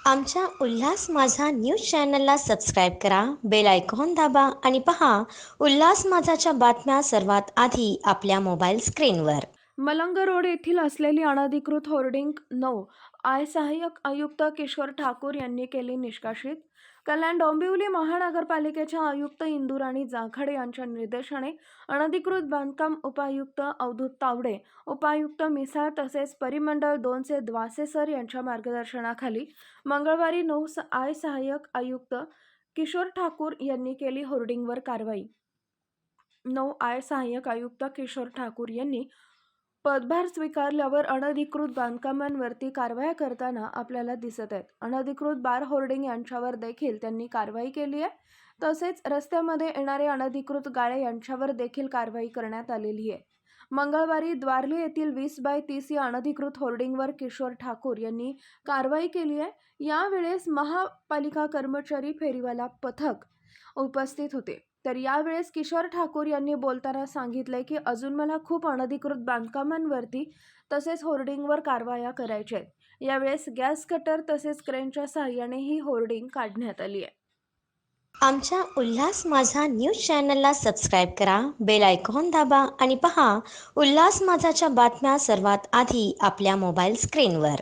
आमच्या उल्हास माझा न्यूज चॅनलला सबस्क्राईब करा, बेल आयकॉन दाबा आणि पहा उल्हास माझाच्या बातम्या सर्वात आधी आपल्या मोबाईल स्क्रीनवर. मलंग रोड येथील असलेली अनधिकृत होर्डिंग 9 सहाय्यक आयुक्त किशोर ठाकूर यांनी केली निष्कासित. कल्याण डोंबिवली महानगरपालिकेच्या आयुक्त इंदुराणी जाखड यांच्या निर्देशाने अनधिकृत बांधकाम उपायुक्त अवधूत तावडे, उपायुक्त मिसाळ तसेच परिमंडळ 2 चे द्वासे सर यांच्या मार्गदर्शनाखाली मंगळवारी 9 सहाय्यक आयुक्त किशोर ठाकूर यांनी केली होर्डिंगवर कारवाई. 9 सहाय्यक आयुक्त किशोर ठाकूर यांनी पदभार स्वीकारल्यावर अनधिकृत बांधकामांवरती कारवाया करताना आपल्याला दिसत आहेत. अनधिकृत बार होर्डिंग यांच्यावर देखील त्यांनी कारवाई केली आहे. तसेच रस्त्यामध्ये येणारे अनधिकृत गाळे यांच्यावर देखील कारवाई करण्यात आलेली आहे. मंगळवारी द्वारली येथील 20x30 या अनधिकृत होर्डिंगवर किशोर ठाकूर यांनी कारवाई केली आहे. यावेळेस महापालिका कर्मचारी, फेरीवाला पथक उपस्थित होते. तर यावेळेस किशोर ठाकूर यांनी बोलताना सांगितले की अजून मला खूप अनधिकृत बांधकामांवरती तसेच होर्डिंगवर कारवाया करायच्या आहेत. यावेळेस गॅस कटर तसेच क्रेनच्या सहाय्याने ही होर्डिंग काढण्यात आली आहे. आमच्या उल्हास माझा न्यूज चॅनलला सबस्क्राईब करा, बेल आयकॉन दाबा आणि पहा उल्हास माझाच्या बातम्या सर्वात आधी आपल्या मोबाईल स्क्रीनवर.